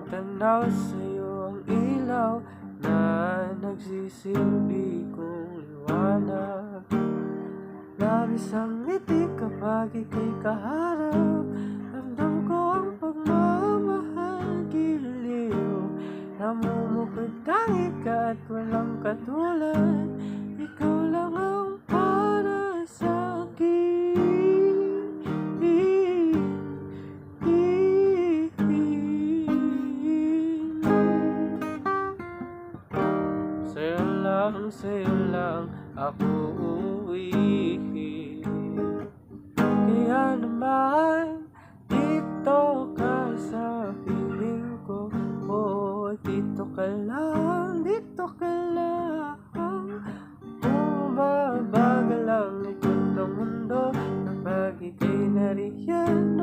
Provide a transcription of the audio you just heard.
Tanaw sa'yo ang ilaw na nagsisilbi kong liwanag. Labis ang ngiti kapag ika'y kaharap. Ramdam ko ang pagmamahal, giliw. Namumukod tangi ka at walang katulad. Ikaw lang ang para sa'kin. Sa'yo lang ako uuwi. Kaya naman dito ka sa piling ko. Oh, dito ka lang, dito ka lang. Bumabagal ang likod ng mundo kapag ika'y nariyan.